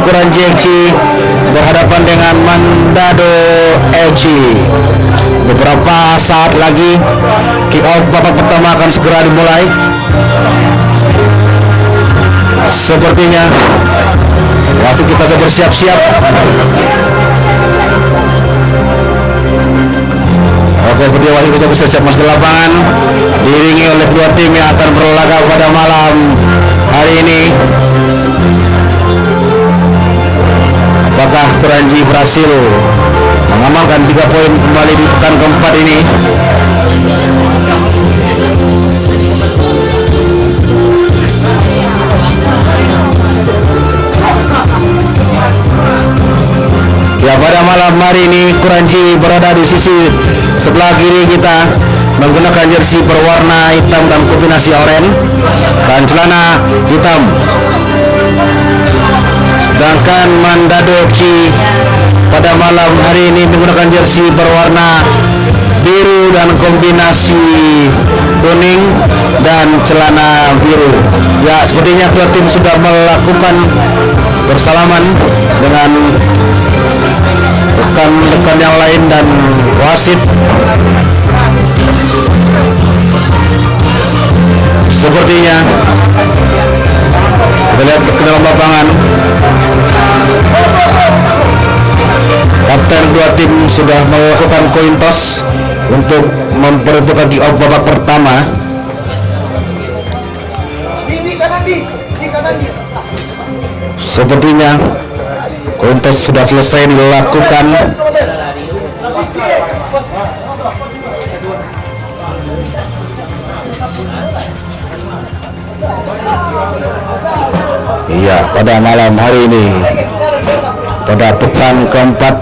Kuranji FC berhadapan dengan Mandado FC. Beberapa saat lagi kick off babak pertama akan segera dimulai. Sepertinya wasit kita sudah bersiap-siap. Oke, seperti wasit kita bersiap masuk ke lapangan, diiringi oleh dua tim yang akan berlaga pada malam hari ini. Apakah Kuranji berhasil mengamankan 3 poin kembali di pekan keempat ini? Ya, pada malam hari ini Kuranji berada di sisi sebelah kiri kita menggunakan jersey berwarna hitam dan kombinasi oranye dan celana hitam. Sedangkan Mandado FC pada malam hari ini menggunakan jersey berwarna biru dan kombinasi kuning dan celana biru. Ya, sepertinya kedua tim sudah melakukan bersalaman dengan rekan-rekan yang lain dan wasit. Sepertinya kita lihat ke dalam lapangan, kapten dua tim sudah melakukan coin toss untuk memperebutkan kick off babak pertama. Sepertinya coin toss sudah selesai dilakukan. Iya, pada malam hari ini pada pekan keempat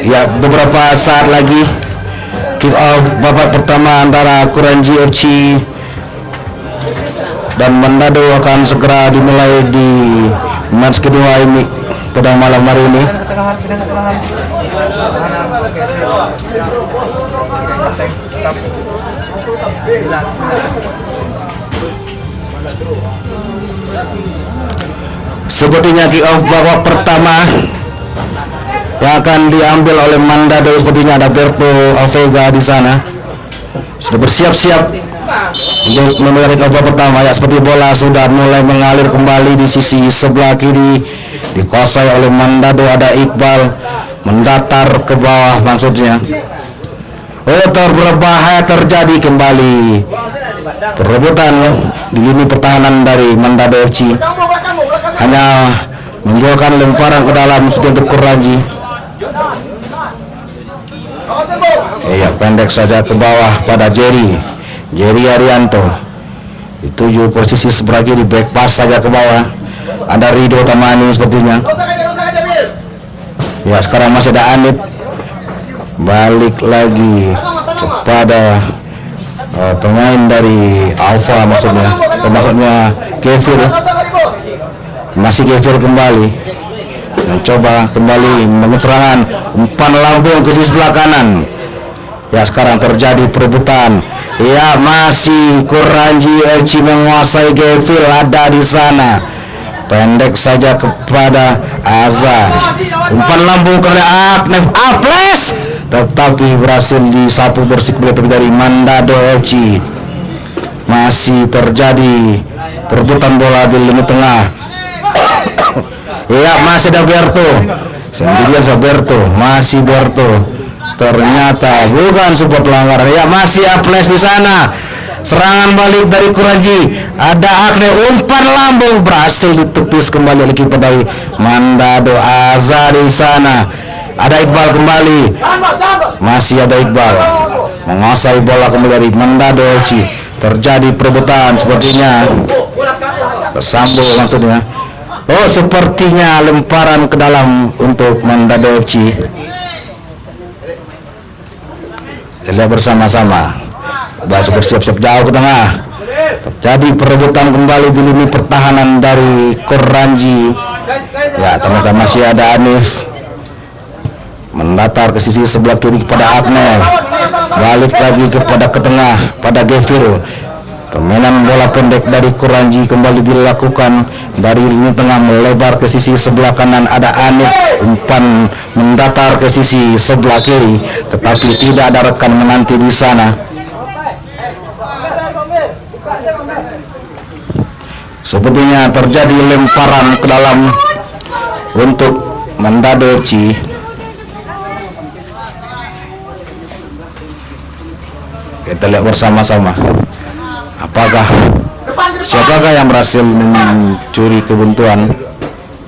ya, beberapa saat lagi kick off babak pertama antara Kuranji FC dan Mandado akan segera dimulai di match kedua ini pada malam hari ini. Sepertinya kick off babak pertama yang akan diambil oleh Mandado. Sepertinya ada Berto Avega di sana sudah bersiap-siap untuk memulai babak pertama. Ya, seperti bola sudah mulai mengalir kembali di sisi sebelah kiri, dikuasai oleh Mandado. Ada Iqbal mendatar ke bawah maksudnya. Berbahaya terjadi kembali perebutan di lini pertahanan dari Mandado FC, hanya menjualkan lemparan ke dalam untuk Kuranji. Ya, pendek saja ke bawah pada Jerry Arianto. Dituju posisi sebelah kiri, back pass saja ke bawah. Ada Rido Tamani sepertinya. Ya, sekarang masih ada Anip. Balik lagi kepada pemain dari Alpha maksudnya Kevin. Masih Kevin kembali mencoba kembali membangun serangan, umpan lambung ke sisi sebelah kanan. Ya, sekarang terjadi perebutan. Ya, masih Kuranji FC menguasai. Kevin ada di sana, pendek saja kepada Azza. Umpan lambung ke Aknef Aples, tetapi berhasil disatu bersih dari Mandado FC. Masih terjadi perebutan bola di lini tengah. Ya, masih ada Berto. Sendirian Berto, masih Berto. Ternyata bukan sebuah pelanggaran. Ya, masih Aples di sana. Serangan balik dari Kuranji. Ada Akne, umpan lambung berhasil ditepis kembali oleh kiper dari Mandado. Azza di sana. Ada Iqbal kembali. Masih ada Iqbal menguasai bola kembali dari Mandado FC. Terjadi perebutan sepertinya. Tersambung maksudnya. Oh, sepertinya lemparan ke dalam untuk Mandado FC. Lihat bersama-sama. Bahas bersiap-siap jauh ke tengah. Terjadi perebutan kembali di lini pertahanan dari Kuranji. Ya, ternyata masih ada Anif. mendatar ke sisi sebelah kiri kepada Agnef, balik lagi kepada ke tengah pada Gevil. Permainan bola pendek dari Kuranji kembali dilakukan dari lini tengah melebar ke sisi sebelah kanan, ada Anif, umpan mendatar ke sisi sebelah kiri, tetapi tidak ada rekan menanti di sana. Sepertinya terjadi lemparan ke dalam untuk Mandado FC. Kita lihat bersama-sama siapakah yang berhasil mencuri kebuntuan.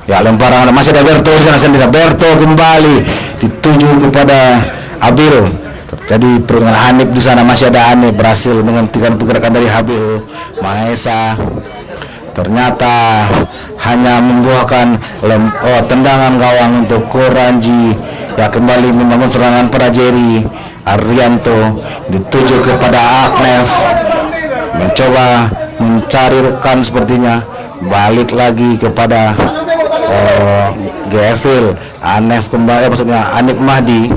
Ya, lemparan masih ada Berto di sana sendiri. Berto kembali dituju kepada Habil. Terjadi perungan Hanif di sana, masih ada Hanif berhasil menghentikan pergerakan dari Habil. Mahesa ternyata hanya membuahkan tendangan gawang untuk Kuranji. Ya, kembali membangun serangan pada Jerry Arianto, dituju kepada Agnef, mencoba mencari rekan sepertinya. Balik lagi kepada Gevil. Anef kembali, maksudnya Anif Mahdi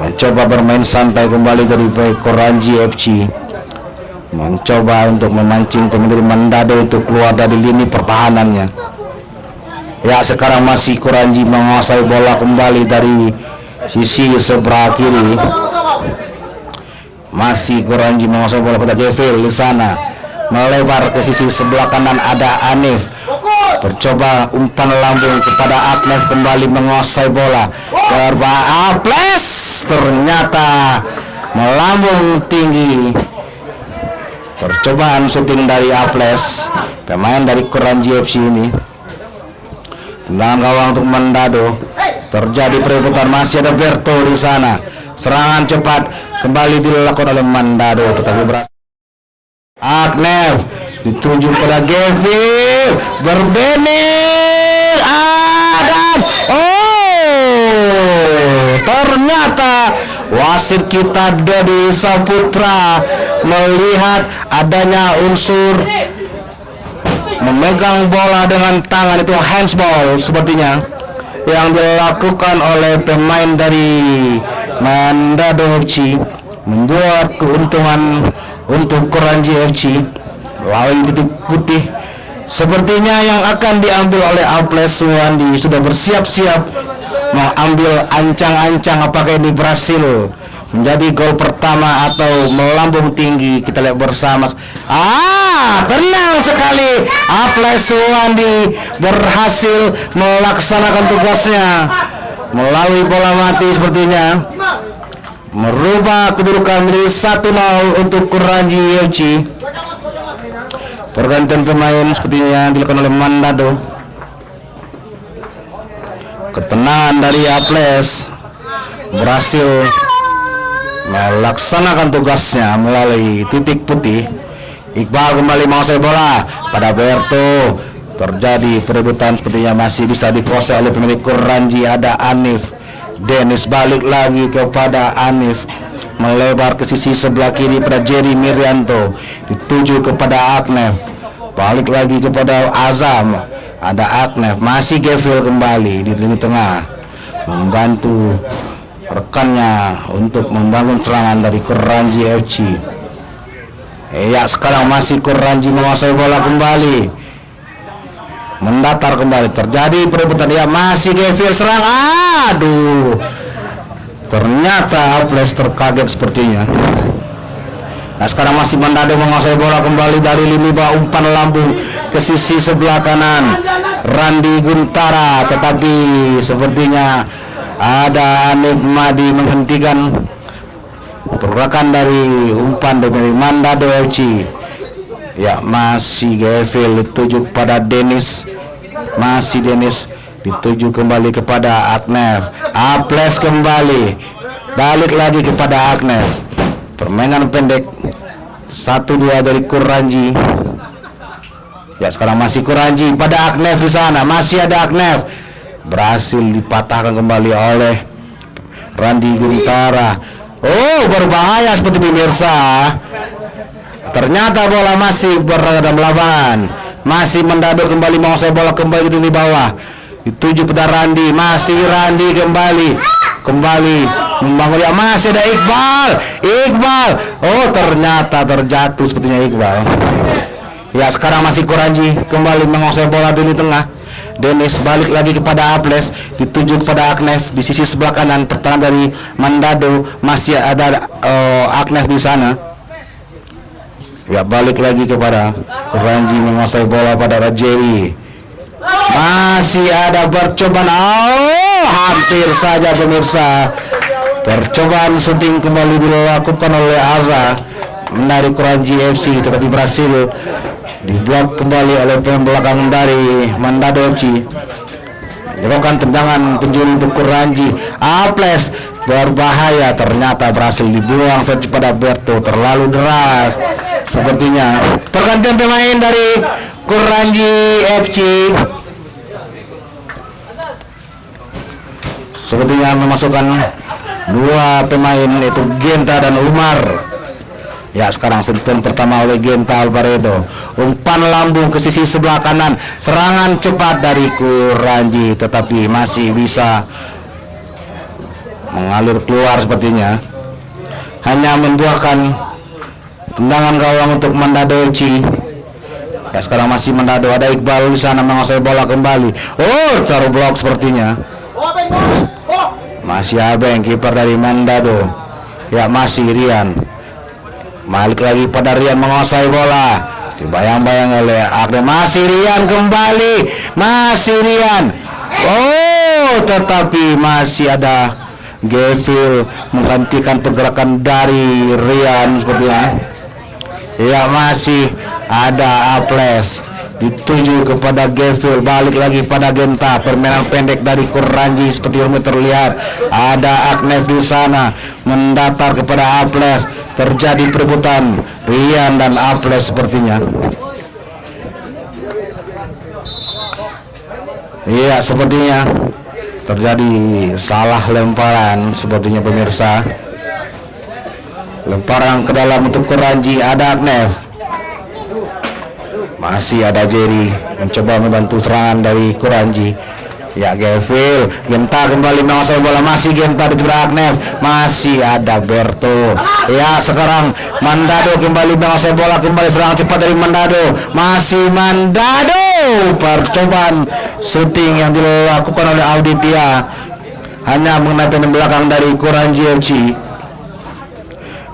mencoba bermain santai kembali dari Kuranji FC, mencoba untuk memancing pemain dari Mandado untuk keluar dari lini pertahanannya. Ya, sekarang masih Kuranji menguasai bola kembali dari sisi sebelah kiri. Masih Kuranji menguasai bola pada Gevil di sana, melebar ke sisi sebelah kanan, ada Anif, bercoba umpan lambung kepada Agnef, kembali menguasai bola. Aples ternyata melambung tinggi. Percobaan syuting dari Aples, pemain dari Kuranji FC ini. Tendangan gawang untuk Mandado. Terjadi perebutan, masih ada Berto di sana. Serangan cepat kembali dilakukan oleh Mandado, tetapi berhasil. Agnef dituju pada Gevil, berbenir Adam. Ternyata wasit kita Dodi Saputra melihat adanya unsur memegang bola dengan tangan, itu handsball sepertinya yang dilakukan oleh pemain dari Mandado FC, membuat keuntungan untuk Kuranji FC melalui titik putih. Sepertinya yang akan diambil oleh Aples Suwandi sudah bersiap-siap mengambil ancang-ancang. Apakah ini berhasil menjadi gol pertama atau melambung tinggi? Kita lihat bersama. Tenang sekali, Aples Suwandi berhasil melaksanakan tugasnya melalui bola mati, sepertinya merubah kedudukan menjadi 1-0 untuk Kuranji FC. Pergantian pemain sepertinya dilakukan oleh Mandado. Ketenangan dari Aples berhasil melaksanakan tugasnya melalui titik putih. Iqbal kembali menguasai bola pada Berto. Terjadi perebutan, sepertinya masih bisa dikuasai oleh pemilik Kuranji, ada Anif. Dennis balik lagi kepada Anif, melebar ke sisi sebelah kiri pada Jerry Mirianto, dituju kepada Agnef, balik lagi kepada Azam, ada Agnef, masih Gevil kembali di lini tengah membantu rekannya untuk membangun serangan dari Kuranji FC. Ya, sekarang masih Kuranji menguasai bola kembali, mendatar kembali, terjadi perebutan. Ya, masih Gevil serang. Ternyata Aples terkaget sepertinya. Nah, sekarang masih Mandado menguasai bola kembali dari lini bawah, umpan lambung ke sisi sebelah kanan Randi Guntara, tetapi sepertinya ada Anif Madi menghentikan pergerakan dari umpan dari Mandado FC. Ya, masih Gevil dituju pada Dennis, masih Dennis dituju kembali kepada Agnef. Aples kembali balik lagi kepada Agnef. Permainan pendek 1-2 dari Kuranji. Ya, sekarang masih Kuranji pada Agnef di sana, masih ada Agnef, berhasil dipatahkan kembali oleh Randi Guntara. Berbahaya seperti pemirsa. Ternyata bola masih berada dalam lapangan. Masih Mandado kembali menguasai bola kembali di bawah. Dituju pada Randi, masih Randi kembali kembali membangun, ya masih ada Iqbal. Oh, ternyata terjatuh sepertinya Iqbal. Ya, sekarang masih Kuranji kembali menguasai bola di tengah. Dennis balik lagi kepada Aples, dituju kepada Aknef di sisi sebelah kanan. Pertahanan dari Mandado, masih ada Aknef di sana. Ya, balik lagi kepada Kuranji menguasai bola pada Rajeri. Masih ada percobaan, hampir saja pemirsa. Percobaan syuting kembali dilakukan oleh Azza menarik Kuranji FC, tetapi berhasil diblok kembali oleh pemain belakang dari Mandado FC. Dilakukan tendangan penjuru untuk Kuranji. Aples berbahaya, ternyata berhasil dibuang saja pada Berto, terlalu deras. Sepertinya pergantian pemain dari Kuranji FC. Sepertinya memasukkan dua pemain, yaitu Genta dan Umar. Ya, sekarang sentuhan pertama oleh Genta Alvaredo, umpan lambung ke sisi sebelah kanan, serangan cepat dari Kuranji, tetapi masih bisa mengalir keluar sepertinya, hanya membuahkan tendangan gawang untuk Mandado FC. Ya, sekarang masih Mandado, ada Iqbal di sana menguasai bola kembali. Oh, terblok sepertinya. Masih Abeng, kiper dari Mandado. Ya, masih Rian. Balik lagi pada Rian menguasai bola, dibayang-bayang oleh Akne. Masih Rian kembali, masih Rian. Oh, tetapi masih ada Gevil menggantikan pergerakan dari Rian sepertinya. Ya, masih ada Aples, dituju kepada Gevil, balik lagi pada Genta. Permainan pendek dari Kuranji seperti yang terlihat. Ada Aknef di sana mendatar kepada Aples. Terjadi perebutan Rian dan Aples sepertinya. Iya, sepertinya terjadi salah lemparan sepertinya pemirsa. Lemparan ke dalam untuk Kuranji, ada Aknef. Masih ada Jerry mencoba membantu serangan dari Kuranji. Ya, Gevil, Genta kembali menguasai bola, masih Genta di sebelah Aknef, masih ada Berto. Ya, sekarang Mandado kembali menguasai bola, kembali serangan cepat dari Mandado, masih Mandado. Percobaan syuting yang dilakukan oleh Auditia hanya mengenai pemain belakang dari Kuranji FC.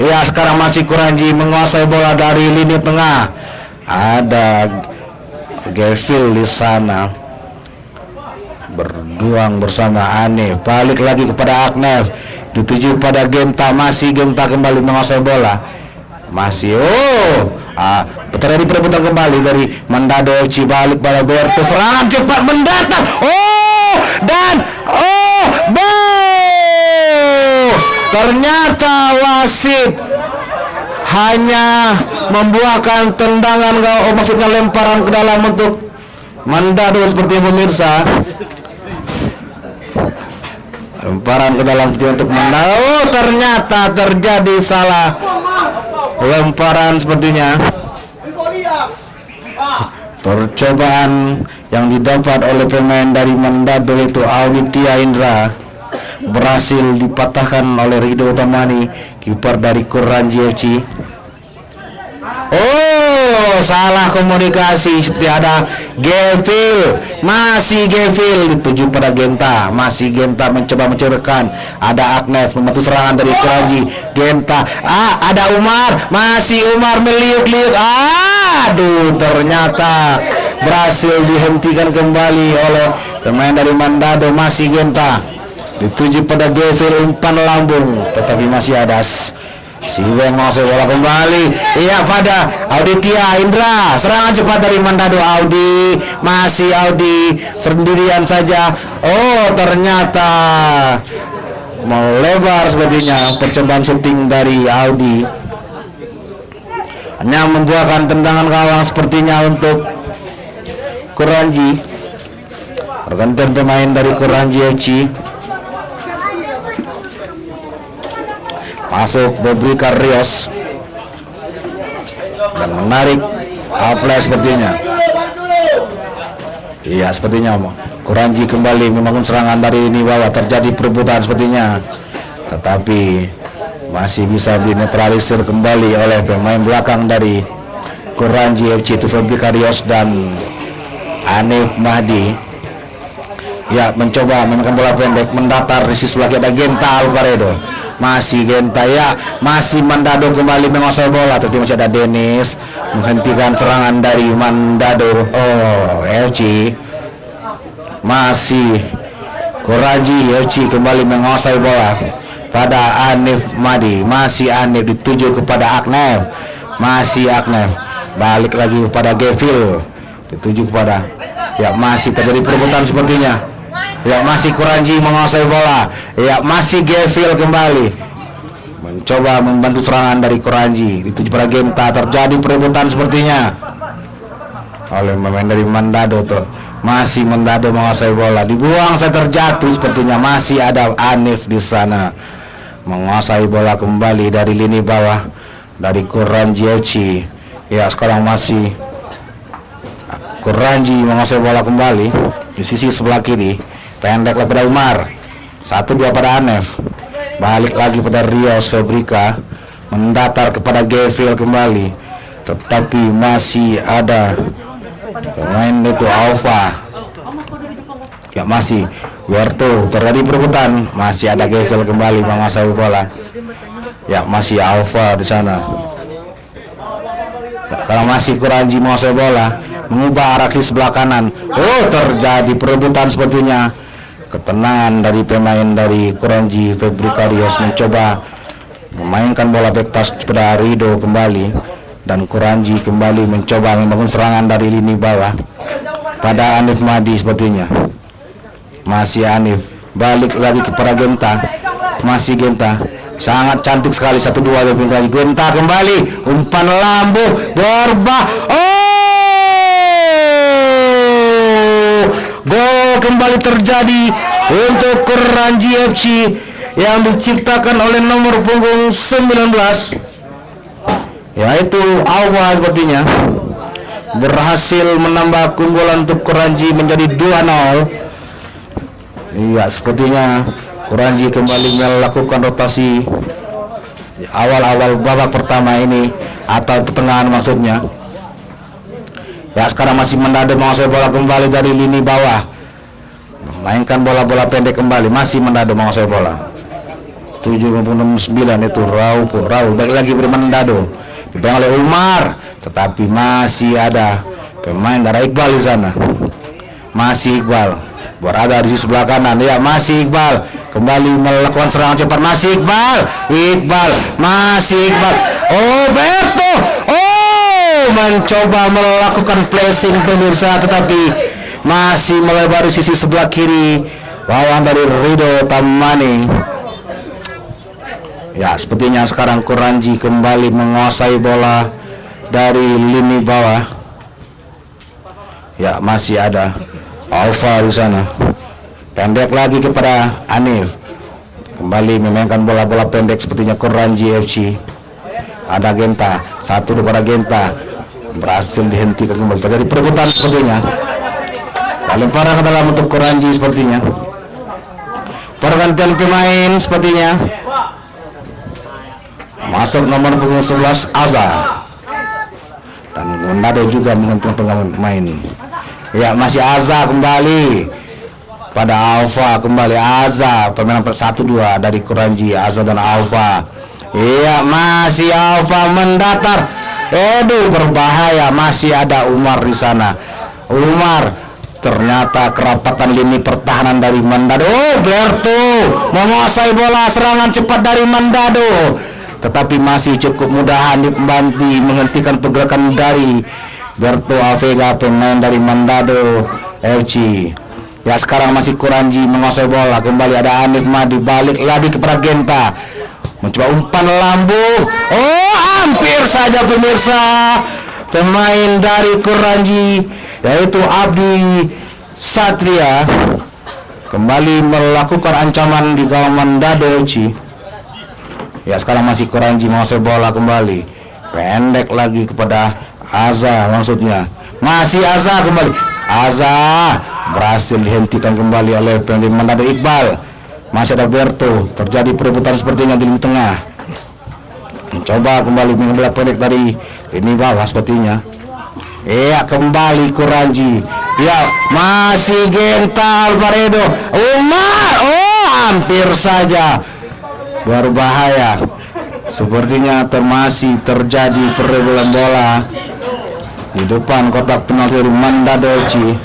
Ya, sekarang masih Kuranji menguasai bola dari lini tengah. Ada Gevil di sana berjuang bersama Anif, balik lagi kepada Aknef, dituju pada Genta, masih Genta kembali menguasai bola, masih terjadi perebutan kembali dari Mandado FC, balik pada Berto, serangan cepat mendatar, ternyata wasit hanya membuahkan tendangan, maksudnya lemparan ke dalam untuk Mandado seperti pemirsa. Lemparan ke dalam untuk Mandado, ternyata terjadi salah lemparan sepertinya. Percobaan yang didapat oleh pemain dari Mandado itu Auditia Indra berhasil dipatahkan oleh Rido Utamani, kiper dari Kuranji FC. Salah komunikasi, seperti ada Gevil, masih Gevil dituju pada Genta, masih Genta mencoba mencurikan. Ada Aknef membantu serangan dari Kuranji. Genta, ada Umar, masih Umar meliuk-liuk. Ternyata berhasil dihentikan kembali oleh pemain dari Mandado. Masih Genta dituju pada Gevil, umpan lambung, tetapi masih ada Siweng menguasai bola kembali. Iya, pada Auditia Indra, serangan cepat dari Mandado. Masih Audi sendirian saja. Ternyata melebar sepertinya percobaan syuting dari Audi, hanya membuahkan tendangan gawang sepertinya untuk Kuranji. Pergantian pemain dari Kuranji FC. Masuk Bobby Carrios dan menarik Aples sepertinya. Iya, sepertinya Kuranji kembali membangun serangan dari ini bawah, terjadi perebutan sepertinya, tetapi masih bisa dinetralisir kembali oleh pemain belakang dari Kuranji FC, itu Febri Karios dan Hanif Mahdi. Ya, mencoba memainkan bola pendek, mendatar di sisi sebelah kiri ada Genta Alvaredo. Masih Genta, ya, masih Mandado kembali menguasai bola, tapi masih ada Dennis menghentikan serangan dari Mandado FC. Masih Kuranji FC kembali menguasai bola pada Hanif Mahdi. Masih Hanif dituju kepada Agnef. Masih Agnef balik lagi kepada Gevil, dituju kepada, ya, masih terjadi perebutan sepertinya. Ya, masih Kuranji menguasai bola. Ya, masih Gevil kembali mencoba membantu serangan dari Kuranji, dituju pada Genta, terjadi perebutan sepertinya oleh pemain dari Mandado tuh. Masih Mandado menguasai bola, dibuang, saya terjatuh sepertinya. Masih ada Hanif di sana menguasai bola kembali dari lini bawah dari Kuranji FC. Ya, sekarang masih Kuranji menguasai bola kembali di sisi sebelah kiri, pendek pada Umar, 1-2 pada Hanif, balik lagi pada Rios Febrika, mendatar kepada Gevil kembali, tetapi masih ada pemain itu Alfa. Ya, masih Werto, terjadi perebutan, masih ada Gevil kembali menguasai bola. Ya, masih Alfa di sana. Ya, kalau masih Kuranji menguasai bola, mengubah arah ke sebelah kanan. Terjadi perebutan sepertinya. Ketenangan dari pemain dari Kuranji, Febri Karios mencoba memainkan bola back pass pada Rido kembali, dan Kuranji kembali mencoba membangun serangan dari lini bawah pada Hanif Mahdi sepertinya. Masih Hanif, balik lagi kepada Genta. Masih Genta, sangat cantik sekali, 1-2 dari Genta kembali, umpan lambung berbah. Gol kembali terjadi untuk Kuranji FC yang diciptakan oleh nomor punggung 19, yaitu Awa, sepertinya berhasil menambah keunggulan untuk Kuranji menjadi 2-0. Iya, sepertinya Kuranji kembali melakukan rotasi di awal-awal babak pertama ini, atau pertengahan maksudnya. Ya, sekarang masih Mandado menguasai bola kembali dari lini bawah, mainkan bola-bola pendek kembali. Masih Mandado menguasai bola, 7-9 itu Raul baik lagi beri Mandado, dipegang oleh Umar, tetapi masih ada pemain dari Iqbal di sana. Masih Iqbal berada di sebelah kanan. Ya, masih Iqbal kembali melakukan serangan cepat. Masih Iqbal masih Iqbal. Berto mencoba melakukan placing pemirsa, tetapi masih melebar di sisi sebelah kiri lawan dari Rido Tamani. Ya, sepertinya sekarang Kuranji kembali menguasai bola dari lini bawah. Ya, masih ada Alfa di sana, pendek lagi kepada Hanif, kembali memainkan bola-bola pendek sepertinya Kuranji FC. Ada Genta, 1-2 pada Genta, berhasil dihentikan kembali, terjadi perebutan sepertinya. Lemparan ke dalam untuk Kuranji sepertinya. Pergantian pemain sepertinya. Masuk nomor punggung 11 Aza, dan Mandado juga menghentikan pemain. Ya, masih Aza kembali pada Alfa, kembali Aza, pemain 1-2 dari Kuranji, Aza dan Alfa. Iya, masih Alfa mendatar. Berbahaya, masih ada Umar di sana. Umar, ternyata kerapatan lini pertahanan dari Mandado. Berto menguasai bola, serangan cepat dari Mandado, tetapi masih cukup mudah menghentikan pergerakan dari Berto Avega, pemain dari Mandado FC. Ya, sekarang masih Kuranji menguasai bola, kembali ada Hanif Mahdi, balik lagi kepada Genta, mencoba umpan lambung. Hampir saja pemirsa, pemain dari Kuranji yaitu Abdi Satria kembali melakukan ancaman di gawang Mandado FC. Ya, sekarang masih Kuranji menguasai bola kembali, pendek lagi kepada Aza, maksudnya masih Aza kembali. Aza berhasil dihentikan kembali oleh pemain Manado Iqbal. Masih ada Berto, terjadi perebutan sepertinya di lini tengah. Mencoba kembali mengambil pendek dari ini bawah sepertinya. Iya, kembali Kuranji. Ya, masih Genta Alvaredo. Umar, oh hampir saja berbahaya. Sepertinya masih terjadi perebutan bola di depan kotak penalti Manado FC.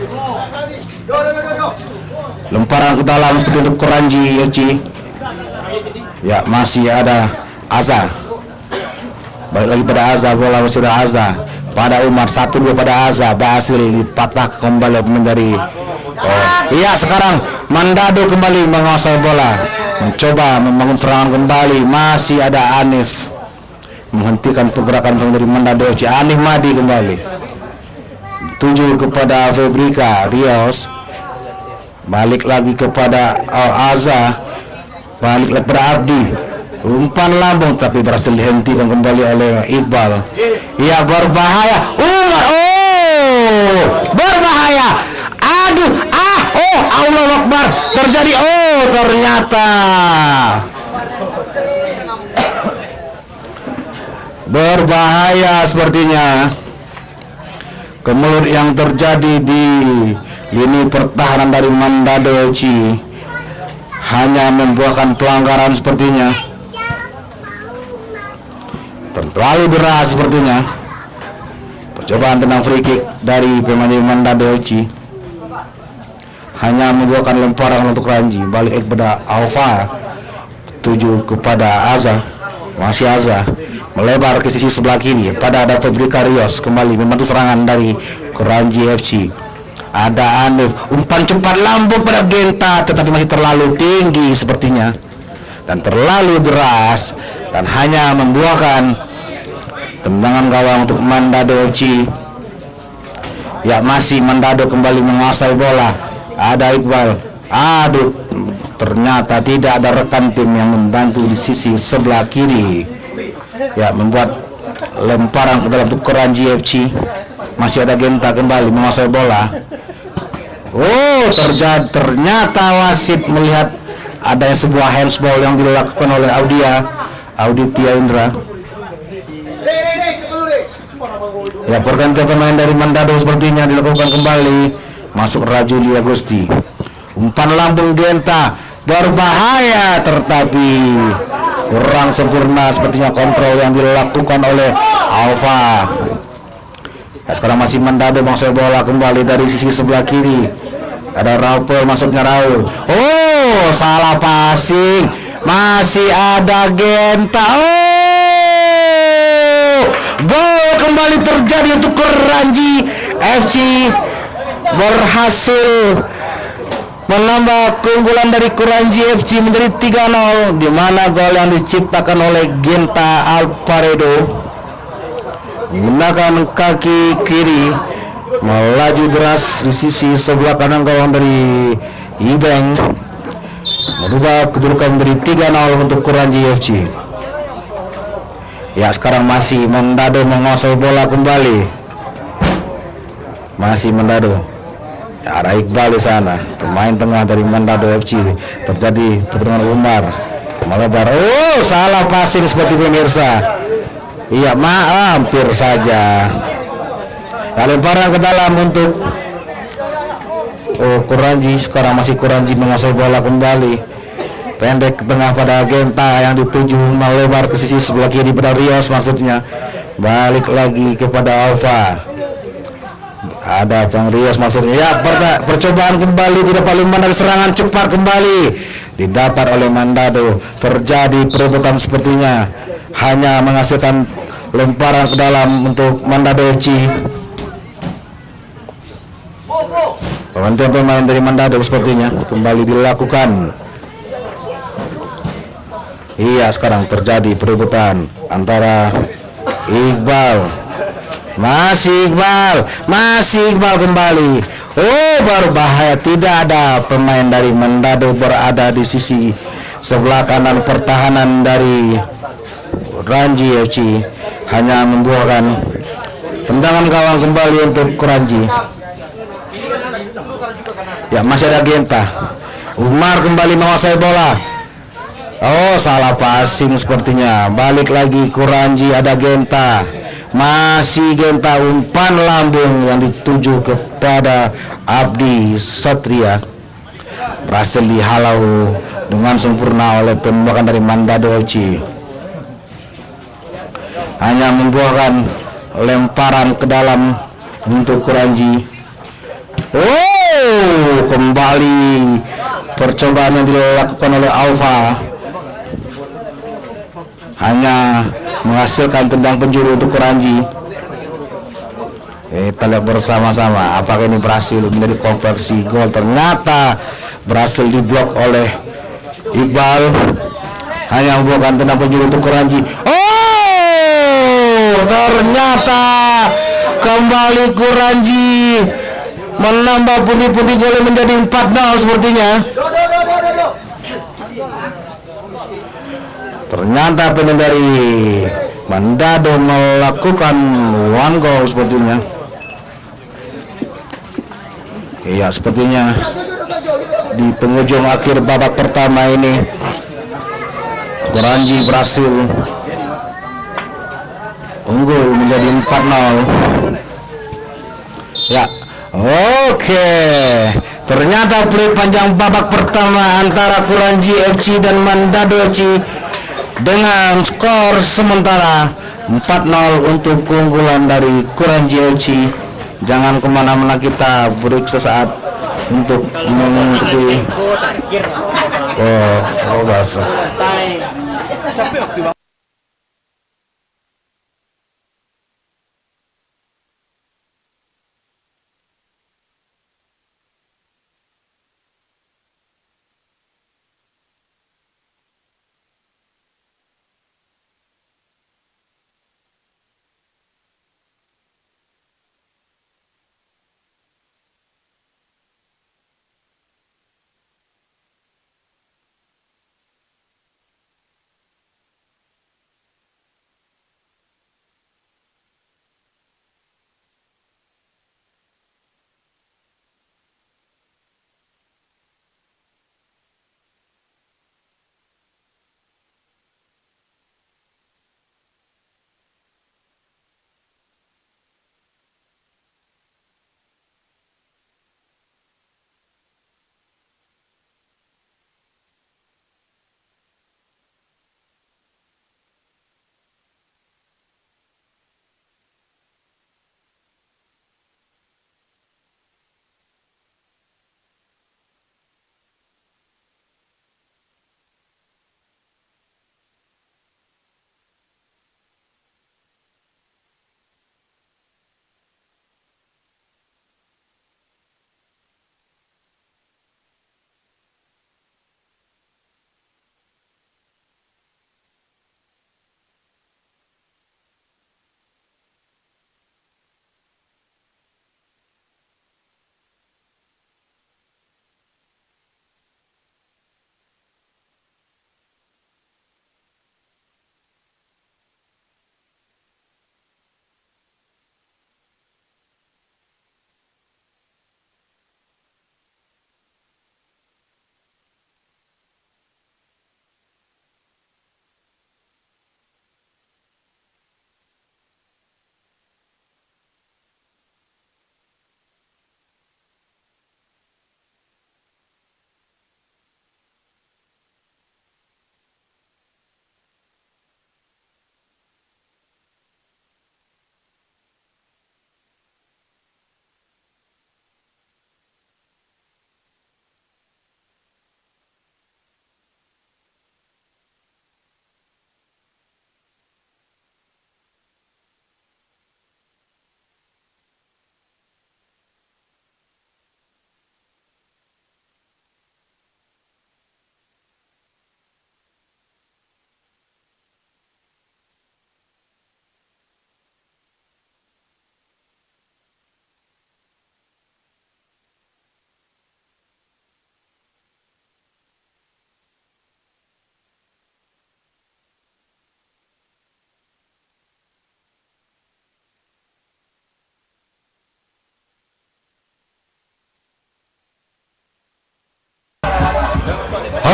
Lemparan ke dalam seperti untuk Kuranji FC. Ya, masih ada Aza. Balik lagi pada Aza, bola masih ada Aza pada Umar, 1-2 pada Aza, berhasil dipatah kembali dari iya, sekarang Manado kembali menguasai bola, mencoba membangun serangan kembali. Masih ada Anif menghentikan pergerakan dari Manado FC. Anif Madi kembali tuju kepada Fabrika Rios, balik lagi kepada Aza, balik lagi kepada Abdi. Umpan lambung tapi berhasil dihentikan kembali oleh Iqbal. Ya, berbahaya. Umar, oh berbahaya. Aduh, Allah Akbar, terjadi. Ternyata berbahaya sepertinya. Kemudian yang terjadi di lini pertahanan dari Manado FC hanya membuahkan pelanggaran sepertinya. Terlalu deras sepertinya. Percobaan tenang free kick dari pemain Manado FC hanya membuahkan lemparan untuk Ranji. Balik kepada Alfa, tuju kepada Aza. Masih Aza melebar ke sisi sebelah kiri pada ada Fabrika Rios, kembali membantu serangan dari Ranji FC. Ada Anif, umpan cepat lambung pada Genta tetapi masih terlalu tinggi sepertinya dan terlalu deras dan hanya membuahkan tendangan gawang untuk Manado FC. Ya, masih Manado kembali menguasai bola. Ada Iqbal. Aduh, ternyata tidak ada rekan tim yang membantu di sisi sebelah kiri. Ya, membuat lemparan ke dalam untuk Kuranji FC. Masih ada Genta kembali menguasai bola. Ternyata wasit melihat adanya sebuah handsball yang dilakukan oleh Auditia Indra. Ya, pergantian pemain dari Manado sepertinya dilakukan kembali. Masuk Rajuli Agusti. Umpan lambung Genta berbahaya tetapi kurang sempurna sepertinya kontrol yang dilakukan oleh Alfa. Ya, sekarang masih Manado menguasai bola kembali dari sisi sebelah kiri. Ada Raul, masuknya Raul. Salah passing. Masih ada Genta. Gol kembali terjadi untuk Kuranji FC, berhasil menambah keunggulan dari Kuranji FC menjadi 3-0, di mana gol yang diciptakan oleh Genta Alvaredo menggunakan kaki kiri melaju deras di sisi sebelah kanan gawang dari Ibeng, merubah kedudukan menjadi 3-0 untuk Kuranji FC. Ya, sekarang masih Manado menguasai bola kembali. Masih Manado. Ya, ada Iqbal di sana, pemain tengah dari Manado FC. Terjadi pertemuan Umar melebar. Salah passing seperti pemirsa. Iya, hampir saja. Lemparan ke dalam untuk Kuranji. Sekarang masih Kuranji menguasai bola kembali. Pendek ke tengah pada Genta yang dituju melebar ke sisi sebelah kiri pada Rios maksudnya. Balik lagi kepada Alfa. Ada Bang Rios maksudnya. Ya, percobaan kembali tidak paling dari serangan cepat kembali didapat oleh Manado. Terjadi perebutan sepertinya. Hanya menghasilkan lemparan ke dalam untuk Manado FC. Penggantian pemain dari Manado sepertinya kembali dilakukan. Iya, sekarang terjadi perebutan antara Iqbal. Masih Iqbal kembali. Berbahaya, tidak ada pemain dari Manado berada di sisi sebelah kanan pertahanan dari Ranji FC, hanya membuahkan tendangan gawang kembali untuk Kuranji. Ya, masih ada Genta. Umar kembali menguasai bola. Oh, salah passing sepertinya. Balik lagi Kuranji, ada Genta. Masih Genta, umpan lambung yang dituju kepada Abdi Satria. Berhasil dihalau dengan sempurna oleh tembakan dari Mandado FC. Hanya membuahkan lemparan ke dalam untuk Kuranji. Oh, kembali percobaan yang dilakukan oleh Alfa hanya menghasilkan tendang penjuru untuk Kuranji. Kita lihat bersama-sama apakah ini berhasil menjadi konversi gol. Ternyata berhasil diblok oleh Iqbal. Hanya membuahkan tendang penjuru untuk Kuranji. Oh, ternyata kembali Kuranji menambah pundi-pundi gol menjadi 4-0 sepertinya. Ternyata pemain dari Mandado melakukan one goal sepertinya. Iya, sepertinya di penghujung akhir babak pertama ini Kuranji berhasil unggul menjadi 4-0. Ya, oke. Ternyata play panjang babak pertama antara Kuranji FC dan Mandado FC dengan skor sementara 4-0 untuk keunggulan dari Kuranji FC. Jangan kemana-mana, kita break sesaat untuk mengikuti bahasa.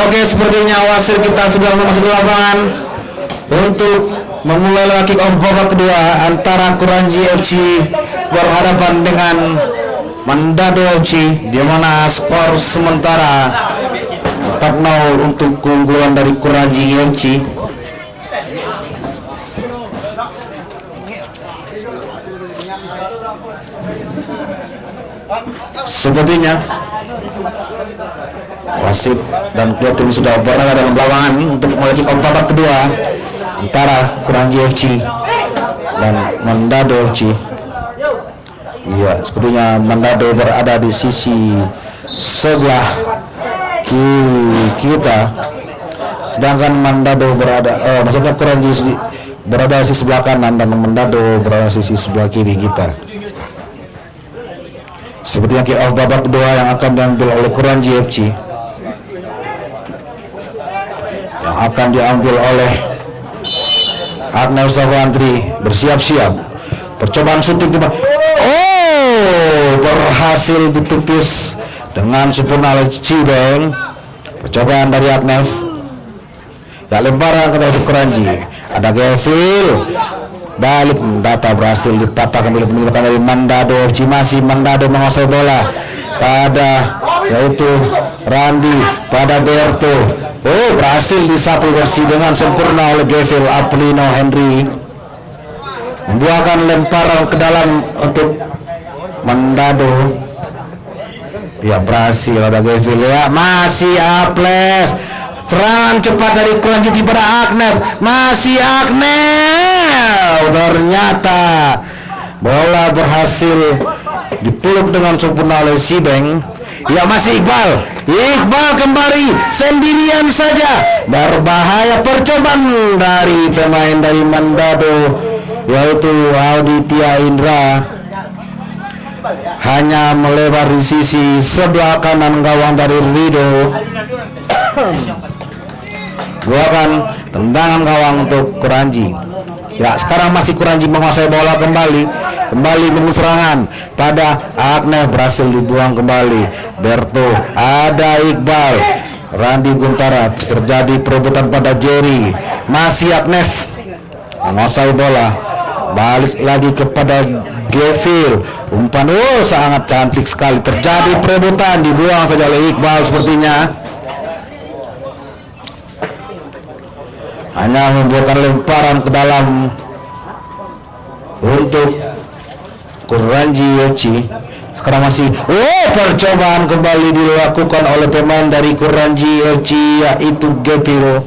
Oke, sepertinya wasit kita sudah memasuki lapangan untuk memulai kick off babak kedua antara Kuranji FC berhadapan dengan Mandado FC, di mana skor sementara tetap 0 untuk keunggulan dari Kuranji FC. Sepertinya wasit dan kedua tim sudah berada dalam lapangan untuk mulai kick off babak kedua antara Kuranji FC dan Mandado FC. Iya, sepertinya Mandado berada di sisi sebelah kiri kita, sedangkan Mandado berada, maksudnya Kuranji berada di sisi sebelah kanan dan Mandado berada di sisi sebelah kiri kita. Sepertinya kick off babak kedua yang akan diambil oleh Kuranji FC, yang akan diambil oleh Agner Savantri. Bersiap-siap, percobaan syuting berhasil ditepis dengan sempurna oleh Cibeng. Percobaan dari Agnev, ya, lemparan ke dalam Kuranji. Ada Gevil, balik data berhasil dipatahkan oleh penyeberangan dari Mandado FC. Masih Mandado menguasai bola pada yaitu Randi pada Berto. Berhasil disapu bersih dengan sempurna oleh Gevil. Aplino Henry membuahkan lemparan ke dalam untuk Mandado. Ya, berhasil ada Gevil, ya, masih Aples. Serangan cepat dari Kuranji pada Agnev, masih Agnev. Ternyata bola berhasil dipeluk dengan sempurna oleh Sibeng. Ya, masih Iqbal kembali sendirian saja. Berbahaya percobaan dari pemain dari Mandado yaitu Auditya Indra, hanya melebar di sisi sebelah kanan gawang dari Rido. Buahkan tendangan gawang untuk Kuranji. Ya, sekarang masih Kuranji menguasai bola kembali menunggu serangan pada Agnev, berhasil dibuang kembali. Berto, ada Iqbal, Randi Guntara, terjadi perebutan pada Jerry. Masih Agnev menguasai bola, balik lagi kepada Gevil. Umpan sangat cantik sekali, terjadi perebutan, dibuang saja oleh Iqbal. Sepertinya hanya membuatkan lemparan ke dalam untuk Kuranji FC. Sekarang masih percobaan kembali dilakukan oleh pemain dari Kuranji FC yaitu Gevil,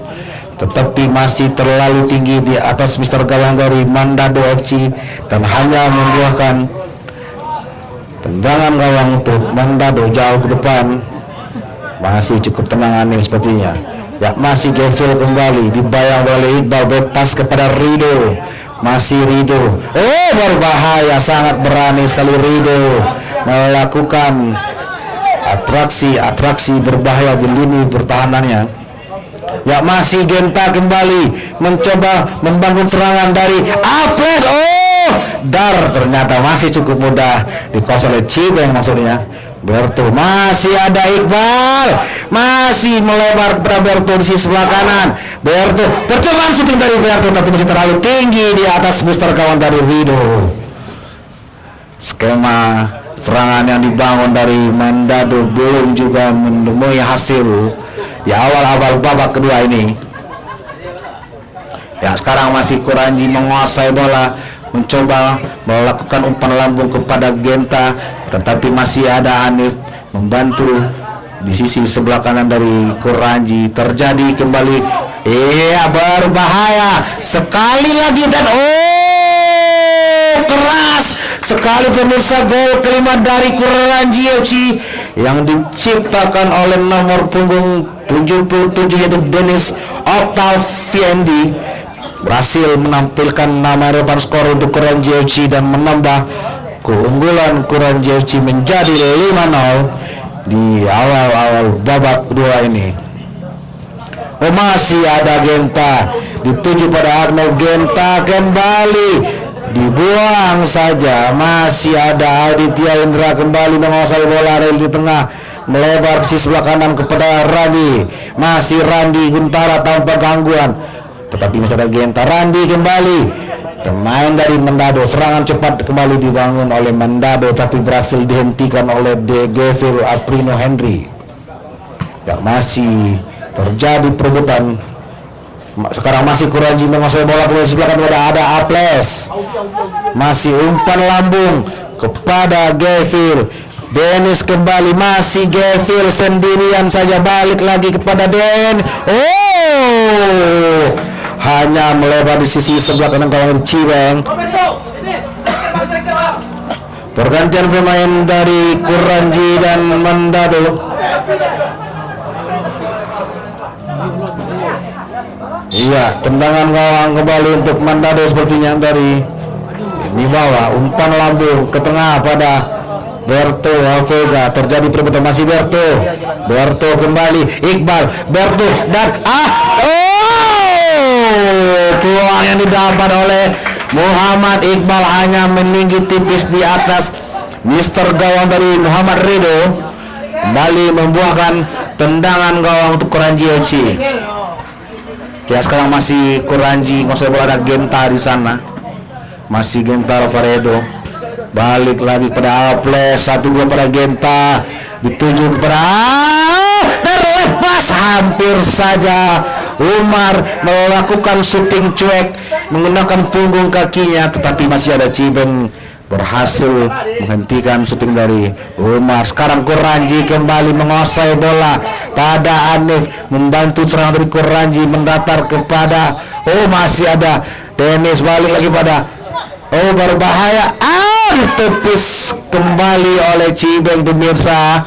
tetapi masih terlalu tinggi di atas Mister Gawang dari Mandado FC dan hanya membuahkan tendangan gawang untuk Mandado jauh ke depan. Masih cukup tenang Anil sepertinya. Ya, masih Gevil kembali dibayang oleh Iqbal, bebas kepada Rido. Masih Rido, berbahaya, sangat berani sekali Rido melakukan atraksi berbahaya di lini pertahanannya. Ya, masih Genta kembali mencoba membangun serangan dari Aples. Ternyata masih cukup mudah dikuasai oleh Cibeng maksudnya. Berto, masih ada Iqbal, masih melebar kepada Berto di sisi sebelah kanan. Berto, percobaan syuting dari Berto tapi masih terlalu tinggi di atas Mister kawan dari Rido. Skema serangan yang dibangun dari Mandado belum juga menemui hasil di awal-awal babak kedua ini. Ya, sekarang masih Kuranji menguasai bola, mencoba melakukan umpan lambung kepada Genta, tetapi masih ada Anif membantu di sisi sebelah kanan dari Kuranji. Terjadi kembali, berbahaya sekali lagi dan keras sekali pemirsa, gol kelima dari Kuranji FC yang diciptakan oleh nomor punggung 77 yaitu Dennis Octaviendi, berhasil menampilkan nama depan skor untuk Kuranji FC dan menambah keunggulan Kuranji FC menjadi 5-0 di awal-awal babak kedua ini. Masih ada Genta, dituju pada Arnold. Genta kembali dibuang saja. Masih ada Aditya Indra kembali menguasai bola di tengah, melebar ke sisi sebelah kanan kepada Randi. Masih Randi Guntara tanpa gangguan, tetapi masih ada Genta. Randi kembali, pemain dari Mandado, serangan cepat kembali dibangun oleh Mandado tapi berhasil dihentikan oleh De Gevil Aprino Henry. Ya, masih terjadi perebutan. Sekarang masih Kuranji menguasai bola ke sebelah kanan, ada Aples. Masih umpan lambung kepada Gevil. Dennis kembali, masih Gevil sendirian saja, balik lagi kepada Den. Hanya melebar di sisi sebelah kanan kawan Cibeng. Pergantian pemain dari Kuranji dan Mandado. Iya, tendangan gawang kembali untuk Mandado sepertinya dari ini bawah, umpan lambung ke tengah pada Berto Vega. Terjadi perebutan, masih Berto kembali, Iqbal, Berto dan peluang yang didapat oleh Muhammad Iqbal hanya meninggi tipis di atas Mister gawang dari Muhammad Rido. Kembali membuahkan tendangan gawang untuk Kuranji FC. Ya, sekarang masih Kuranji, nggak bola, ada Genta di sana. Masih Genta Alvaredo. Balik lagi pada Aples, 1-2 pada Genta. Dituju kepada terlepas, hampir saja Umar melakukan shooting cuek menggunakan punggung kakinya, tetapi masih ada Cibeng berhasil menghentikan shooting dari Umar. Sekarang Kuranji kembali menguasai bola pada Anif, membantu serangan dari Kuranji mendatar kepada masih ada Dennis, balik lagi pada berbahaya, ditepis kembali oleh Cibeng pemirsa.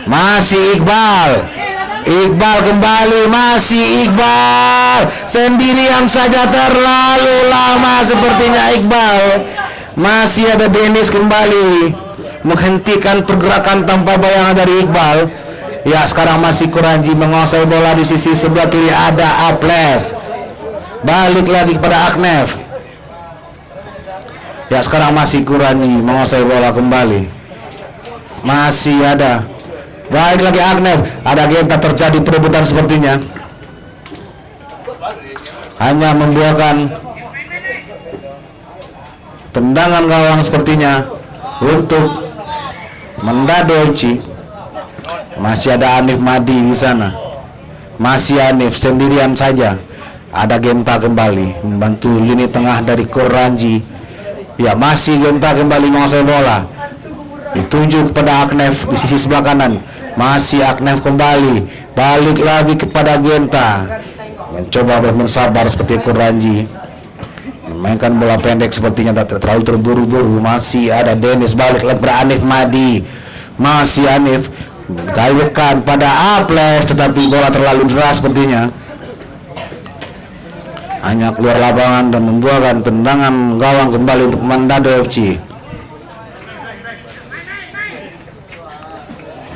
Masih Iqbal kembali, masih Iqbal sendirian saja, terlalu lama sepertinya Iqbal. Masih ada Dennis kembali menghentikan pergerakan tanpa bayangan dari Iqbal. Ya, sekarang masih Kuranji menguasai bola di sisi sebelah kiri, ada Aples. Balik lagi kepada Aknef. Ya, sekarang masih Kuranji menguasai bola kembali. Masih ada, baik lagi Aknef, ada Genta. Terjadi perebutan sepertinya, hanya membuahkan tendangan gawang sepertinya untuk Mandado FC. Masih ada Anif Madi di sana, masih Anif sendirian saja. Ada Genta kembali membantu lini tengah dari Kuranji. Ya, masih Genta kembali menguasai bola, dituju kepada Aknef di sisi sebelah kanan. Masih Aknef kembali, balik lagi kepada Genta, mencoba bermain sabar seperti Kuranji, memainkan bola pendek sepertinya tak terlalu terburu-buru. Masih ada Dennis, balik lagi kepada Anif Madi. Masih Anif gayukan pada Aples, tetapi bola terlalu deras sepertinya, hanya keluar lapangan dan membuahkan tendangan gawang kembali untuk Mandado FC.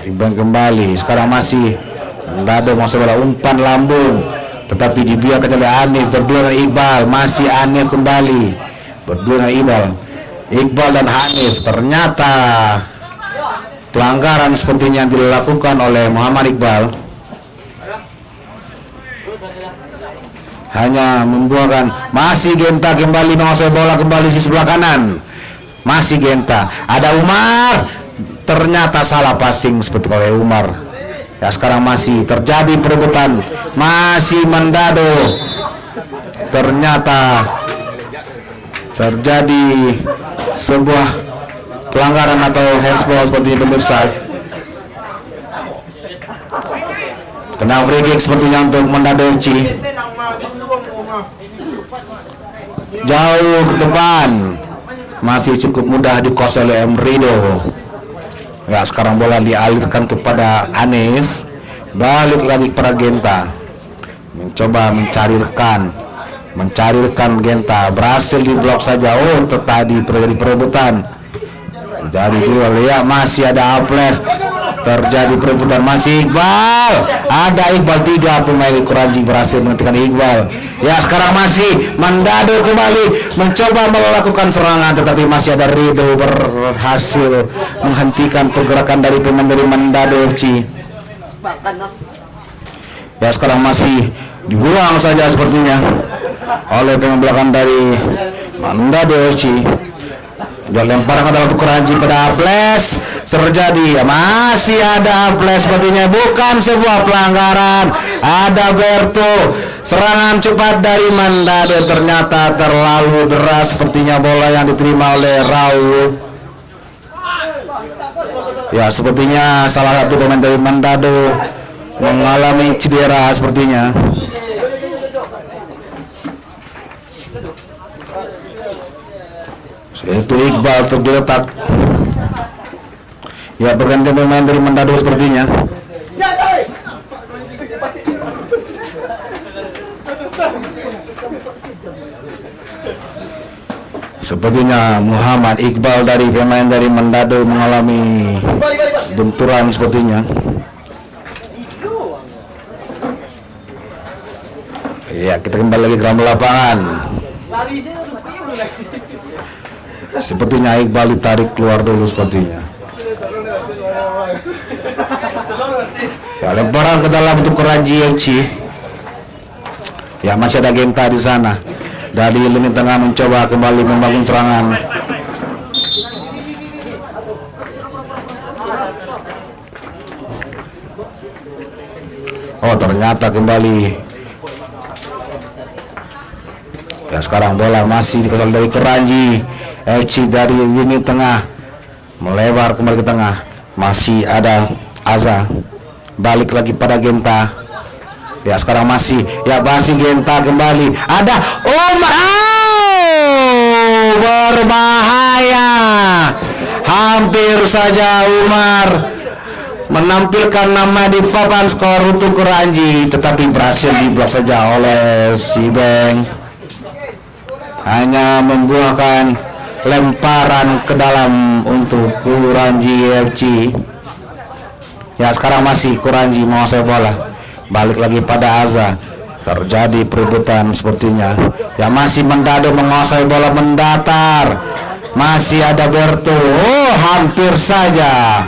Imbang kembali, sekarang masih Mandado masuk bola, umpan lambung tetapi dibiarkan oleh Anif, berdua dengan Iqbal. Masih Anif kembali berdua dengan Iqbal dan Hanif. Ternyata pelanggaran sepertinya yang dilakukan oleh Muhammad Iqbal, hanya membuahkan. Masih Genta kembali menguasai bola kembali di sebelah kanan. Masih Genta, ada Umar, ternyata salah passing seperti oleh Umar. Ya, sekarang masih terjadi perebutan. Masih Mandado, ternyata terjadi sebuah pelanggaran atau handsball seperti pemirsa. Tenang, free kick sepertinya untuk Mandado FC. Jauh ke depan, masih cukup mudah dikuasai oleh Rido. Ya, sekarang bola dialirkan kepada Anif, balik lagi kepada Genta, mencoba mencari rekan Genta, berhasil diblok saja. Tadi terjadi perebutan dari dua. Ya, masih ada Aples, terjadi perebutan, masih Iqbal, ada Iqbal, 3 pemain Kuranji berhasil menghentikan Iqbal. Ya sekarang masih Mandado kembali mencoba melakukan serangan, tetapi masih ada Rido berhasil menghentikan pergerakan dari pemain dari Mandado FC. Ya sekarang masih dibuang saja sepertinya oleh pemain belakang dari Mandado FC. Dan lemparan ke dalam Kuranji pada Aples terjadi, masih ada Aples sepertinya, bukan sebuah pelanggaran, ada Berto, serangan cepat dari Mandado ternyata terlalu deras sepertinya bola yang diterima oleh Raul. Ya sepertinya salah satu pemain dari Mandado mengalami cedera sepertinya. Itu Iqbal tergeletak. Ya pergantian pemain dari Mandado sepertinya. Sepertinya Muhammad Iqbal dari pemain dari Mandado mengalami benturan sepertinya. Ya kita kembali lagi ke dalam lapangan. Sepertinya Iqbal ditarik keluar dulu sepertinya. Ya lemparan ke dalam untuk Kuranji FC. Ya masih ada Genta di sana. Dari lini tengah mencoba kembali membangun serangan. Oh ternyata kembali. Ya sekarang bola masih dikuasai dari Kuranji FC dari lini tengah melebar kembali ke tengah, masih ada Aza, balik lagi pada Genta. Ya sekarang masih Genta kembali, ada Umar, berbahaya, hampir saja Umar menampilkan nama di papan skor untuk Kuranji, tetapi berhasil diblok saja oleh si Beng, hanya membuahkan lemparan ke dalam untuk Kuranji FC. Ya sekarang masih Kuranji menguasai bola, balik lagi pada Aza, terjadi perebutan sepertinya. Ya masih Mandado menguasai bola mendatar, masih ada Berto, oh hampir saja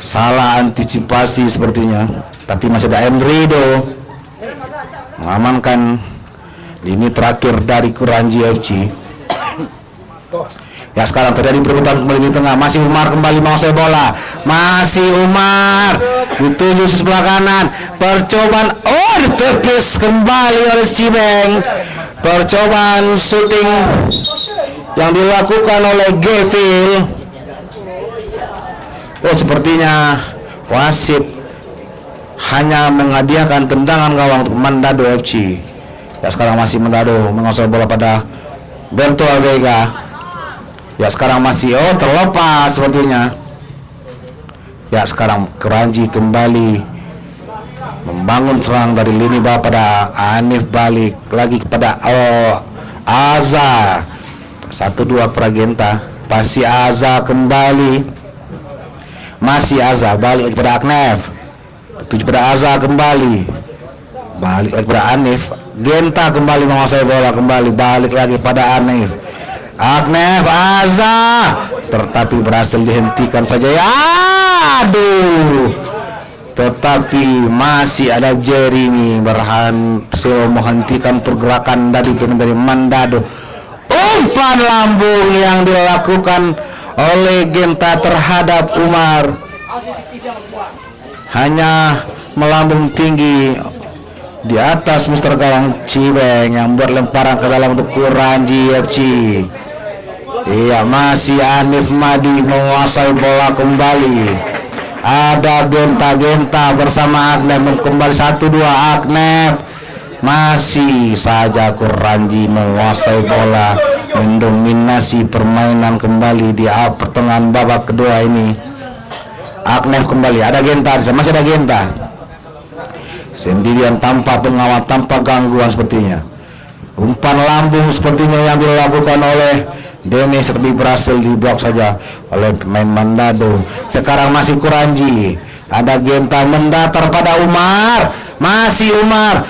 salah antisipasi sepertinya, tapi masih ada Enrido mengamankan ini terakhir dari Kuranji FC. Ya sekarang terjadi perebutan kembali di tengah, masih Umar kembali menguasai bola, masih Umar dituju sebelah kanan, percobaan, oh ditepis kembali oleh Cibeng, percobaan shooting yang dilakukan oleh Gevil. Oh sepertinya wasit hanya menghadiahkan tendangan gawang untuk Mandado FC. Ya sekarang masih Mandado menguasai bola pada Berto Vega. Ya sekarang masih terlepas sepertinya. Ya sekarang Kuranji kembali membangun serang dari lini bawah pada Anif, balik lagi kepada Aza, 1-2 Pragenta, masih Aza kembali, masih Aza balik lagi kepada Aknef, tuju pada Aza kembali, balik lagi kepada Anif, Genta kembali menguasai bola, kembali balik lagi pada Anif, Aknef, Aza, tetapi berhasil dihentikan saja ya, aduh, tetapi masih ada Jeremy berhasil menghentikan pergerakan dari Mandado. Umpan lambung yang dilakukan oleh Genta terhadap Umar hanya melambung tinggi di atas Mister Gawang Cibeng yang buat lemparan ke dalam untuk Kuranji FC. Iya, masih Anif Madi menguasai bola kembali. Ada Genta bersama Aknef kembali 1-2 Aknef. Masih saja Kuranji menguasai bola, mendominasi permainan kembali di pertengahan babak kedua ini. Aknef kembali, ada Genta, masih ada Genta sendirian tanpa pengawal, tanpa gangguan sepertinya. Umpan lambung sepertinya yang dilakukan oleh Dennis, tapi berhasil diblok saja oleh pemain Mandado. Sekarang masih Kuranji, ada Genta mendatar pada Umar, masih Umar.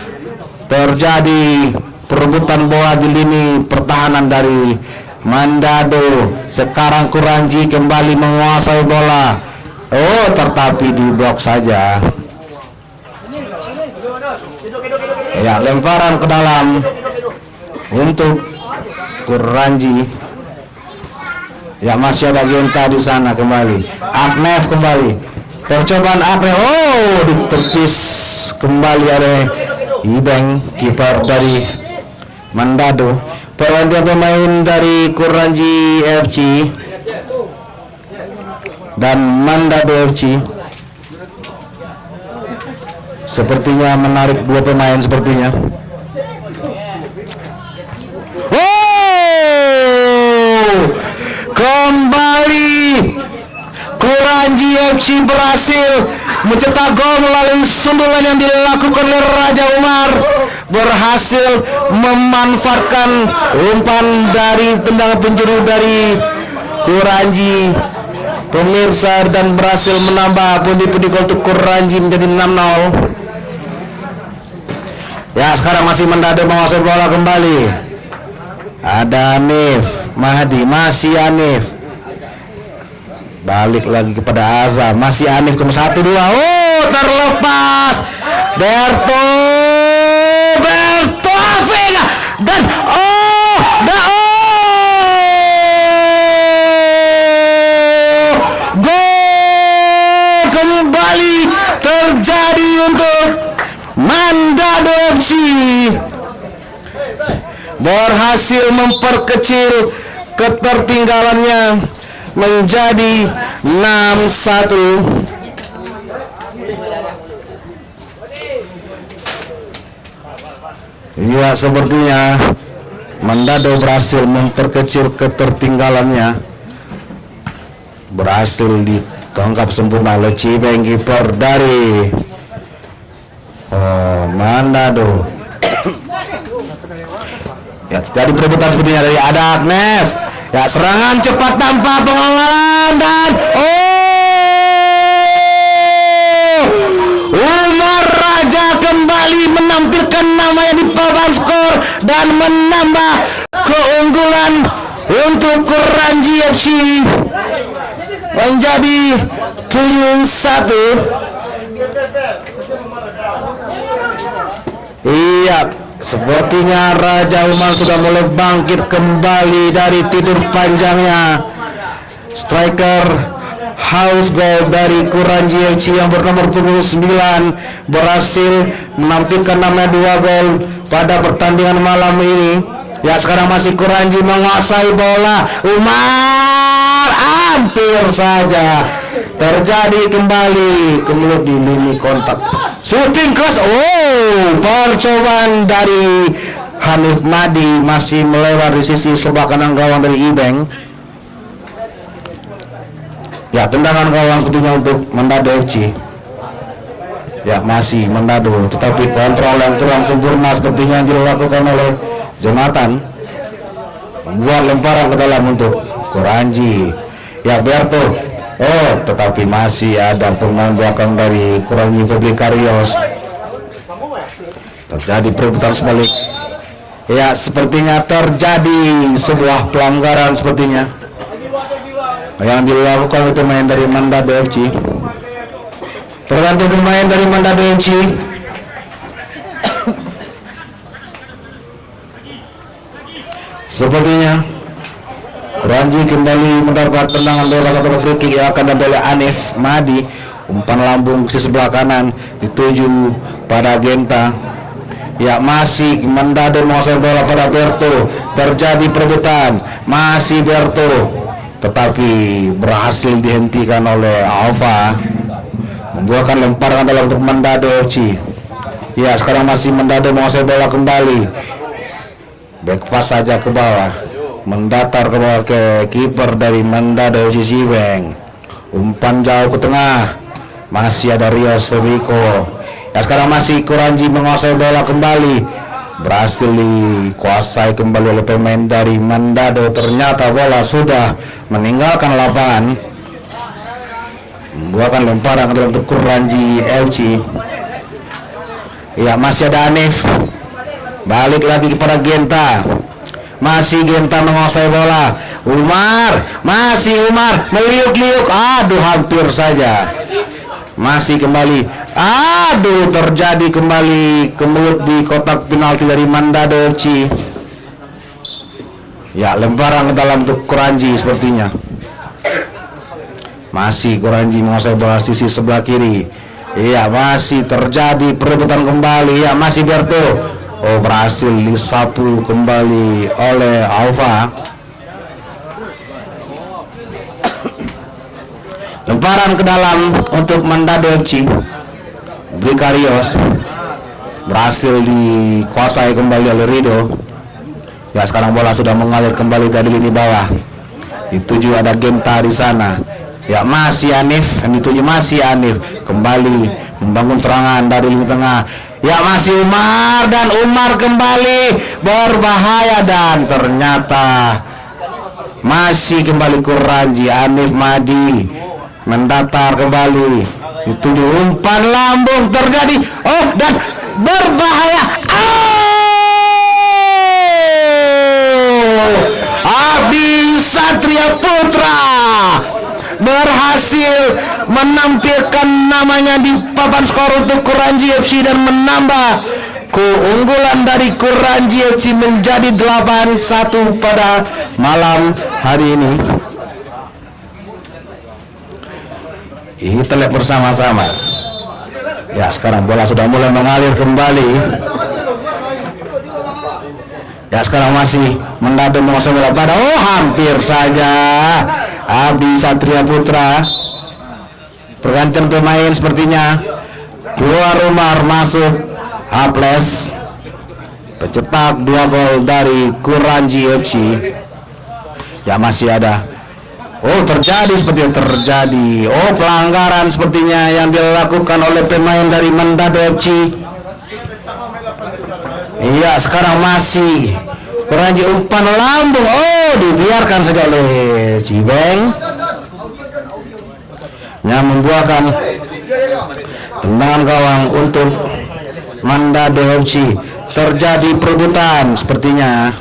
Terjadi perebutan bola di lini pertahanan dari Mandado. Sekarang Kuranji kembali menguasai bola. Oh, tetapi diblok saja. Ya, lemparan ke dalam untuk Kuranji. Ya, masih ada Genta di sana kembali. Agnef kembali. Percobaan Agnef. Oh, ditepis kembali oleh Ibeng, kiper dari Mandado. Pergantian pemain dari Kuranji FC dan Mandado FC. Sepertinya menarik dua pemain sepertinya. Kembali Kuranji FC berhasil mencetak gol melalui sundulan yang dilakukan oleh Raja Umar. Berhasil memanfaatkan umpan dari tendangan penjuru dari Kuranji pemirsa, dan berhasil menambah pundi-pundi gol untuk Kuranji menjadi 6-0. Ya, sekarang masih Mandado menguasai bola kembali. Ada Anif Mahdi, masih Anif, balik lagi kepada Azam, masih Anif ke 1-2. Oh, terlepas Berto Vega dan gol kembali terjadi untuk Mandado FC. Berhasil memperkecil ketertinggalannya menjadi 6-1. Ya, sepertinya Mandado berhasil memperkecil ketertinggalannya. Berhasil ditangkap sempurna oleh Cibeng, kiper dari Mandado. Ya, jadi perebutan sepertinya dari ada Agnef. Ya, serangan cepat tanpa pengawalan dan Umar Raja kembali menampilkan namanya di papan skor dan menambah keunggulan untuk Kuranji FC menjadi 7-1. Iya, sepertinya Raja Umar sudah mulai bangkit kembali dari tidur panjangnya. Striker house goal dari Kuranji FC yang bernomor 29 berhasil menampilkan namanya 2 gol pada pertandingan malam ini. Ya, sekarang masih Kuranji menguasai bola. Umar hampir saja terjadi kembali kemulut di lini kontak. Shooting keras. Percobaan dari Hanif Madi masih melewat di sisi sebelah kanan gawang dari Ibeng. Ya, tendangan gawang tentunya untuk Mandado FC. Ya, masih Mandado, tetapi kontrol yang kurang sempurna sepertinya yang dilakukan oleh Jonathan membuat lemparan ke dalam untuk Kuranji. Ya, Berto. Tetapi masih ada pemain belakang dari Kuranji, Feblikarios. Terjadi perebutan sebalik. Ya, sepertinya terjadi sebuah pelanggaran sepertinya yang dilakukan oleh pemain dari Mandado FC. Tergantung pemain dari Mandado FC. Sepertinya Kuranji kembali mendapat tendangan bola satu free kick yang akan diambil oleh Anif Madi. Umpan lambung ke sebelah kanan dituju pada Genta. Ya, masih Mandado menguasai bola pada Berto. Terjadi perebutan, masih Berto, tetapi berhasil dihentikan oleh Alfa. Membuahkan lemparan dalam untuk Mandado FC. Ya, sekarang masih Mandado menguasai bola kembali. Back pass saja ke bawah, mendatar ke bawah ke kiper dari Mandado FC, Sibeng. Umpan jauh ke tengah, masih ada Rios Febiko. Ya, sekarang masih Kuranji menguasai bola kembali. berhasil dikuasai kembali oleh pemain dari Mandado. Ternyata bola sudah meninggalkan lapangan, membuahkan lemparan untuk Kuranji FC. Ya, masih ada Hanif, balik lagi kepada Genta, masih Genta menguasai bola. Masih Umar meliuk-liuk, aduh hampir saja, masih kembali, aduh terjadi kembali kemelut di kotak penalti dari Mandado FC. Ya, lemparan ke dalam untuk Kuranji sepertinya. Masih Kuranji menguasai bola sisi sebelah kiri. Iya, masih terjadi perebutan kembali. Ya, masih Berto. Oh, berhasil disapu kembali oleh Alfa. Lemparan ke dalam untuk Mandado FC. Brikarios berhasil dikuasai kembali oleh Rido. Ya, sekarang bola sudah mengalir kembali dari lini bawah. Dituju ada Genta di sana. Ya, masih Hanif, yang dituju masih Hanif, kembali membangun serangan dari lini tengah. Ya, masih Umar, dan Umar kembali berbahaya, dan ternyata masih kembali Kuranji. Hanif Madi mendatar kembali, dituju umpan lambung terjadi, oh, dan berbahaya. Abdi Satria Putra berhasil menampilkan namanya di papan skor untuk Kuranji FC dan menambah keunggulan dari Kuranji FC menjadi 8-1 pada malam hari ini. Kita lihat bersama-sama. Ya, sekarang bola sudah mulai mengalir kembali. Ya, sekarang masih Mandado menguasai bola pada, oh, hampir saja Abdi Satria Putra. Pergantian pemain sepertinya, keluar Umar, masuk Aples, pencetak 2 gol dari Kuranji FC. Ya, masih ada, oh, terjadi, oh, pelanggaran sepertinya yang dilakukan oleh pemain dari Mandado FC. Iya, sekarang masih Kuranji, umpan lambung, oh, dibiarkan saja oleh Cibeng, yang membuahkan tendangan gawang untuk Mandado FC. Terjadi perebutan sepertinya,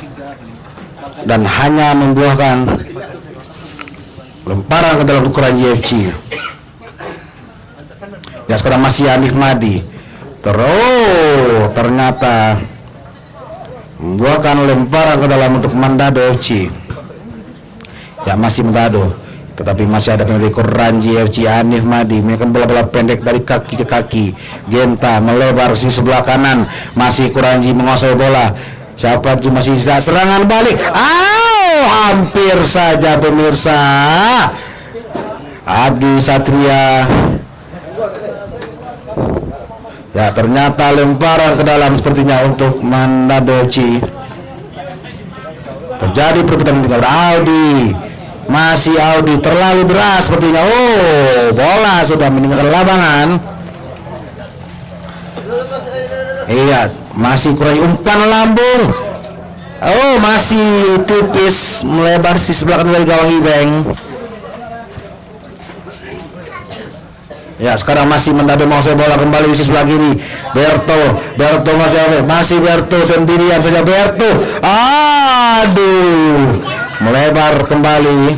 dan hanya membuahkan lemparan ke dalam Kuranji FC. Ya, sekarang masih Hanif Madi, ternyata membuahkan lemparan ke dalam untuk Mandado FC. Ya, masih Mandado, tetapi masih ada penalti Kuranji FC. Hanif Madi menekan bola-bola pendek dari kaki ke kaki. Genta melebar di sebelah kanan, masih Kuranji menguasai bola. Siapa itu, masih bisa serangan balik. Hampir saja pemirsa. Abdi Satria. Ya, ternyata lemparan ke dalam sepertinya untuk Mandado FC. Terjadi perebutan dengan Audi. Masih Audi, terlalu deras sepertinya. Oh, bola sudah meninggalkan lapangan. Iya, masih kurang umpan lambung. Oh, masih tipis melebar si sebelah kanan dari gawang Ibeng. Ya, sekarang masih Mandado menguasai bola kembali di sebelah kiri. Berto masih Berto sendirian saja. Berto, aduh, melebar kembali.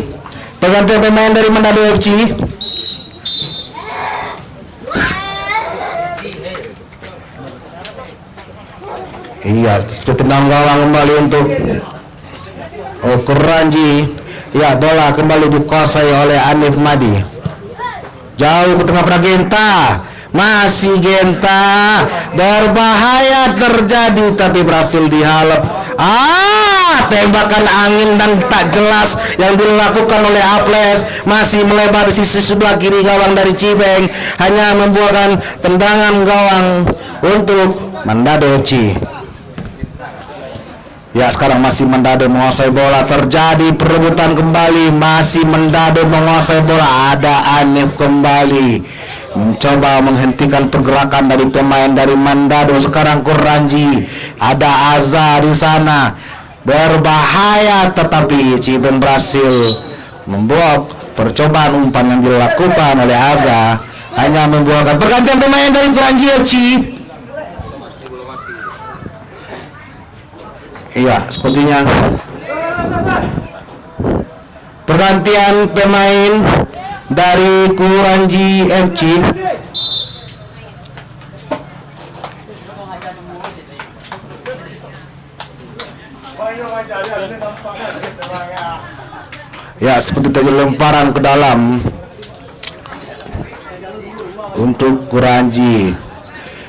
Pergantian pemain dari Mandado FC. Iya, tenang gawang kembali untuk Kuranji. Ya, bola kembali dikuasai oleh Hanif Madi. Jauh ke tengah pada Genta, masih Genta, berbahaya terjadi tapi berhasil dihalap. Tembakan angin dan tak jelas yang dilakukan oleh Aples, masih melebar di sisi sebelah kiri gawang dari Cibeng, hanya membuahkan tendangan gawang untuk Mandado FC. Ya, sekarang masih Mandado menguasai bola, terjadi perebutan kembali, masih Mandado menguasai bola, ada Hanif kembali, mencoba menghentikan pergerakan dari pemain dari Mandado. Sekarang Kuranji, ada Aza di sana, berbahaya, tetapi Ciben berhasil memblok percobaan umpan yang dilakukan oleh Aza, hanya membuahkan pergantian pemain dari Kuranji FC. Iya, sepertinya pergantian pemain dari Kuranji FC. Ya, seperti tadi lemparan ke dalam untuk Kuranji.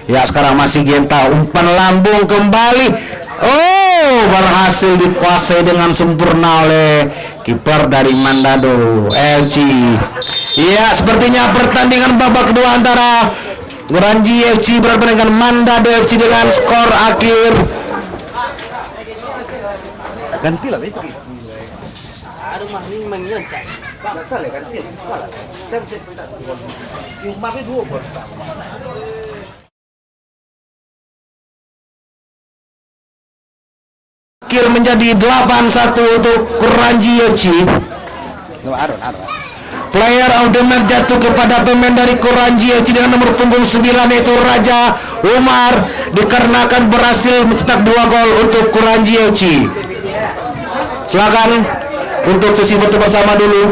Ya, sekarang masih Genta, umpan lambung kembali. Oh, berhasil dikuasai dengan sempurna oleh kiper dari Mandado FC. Ya, sepertinya pertandingan babak kedua antara Kuranji FC berhadapan dengan Mandado FC dengan skor akhir. Ganti lah itu. Aduh mah ini mengencang. Nggak salah ganti. Saya bisa cerita. Yung mami dua buat Akhir menjadi 8-1 untuk Kuranji FC. Player of the match jatuh kepada pemain dari Kuranji FC dengan nomor punggung 9 yaitu Raja Umar, dikarenakan berhasil mencetak 2 gol untuk Kuranji FC. Silakan untuk sesi foto bersama dulu.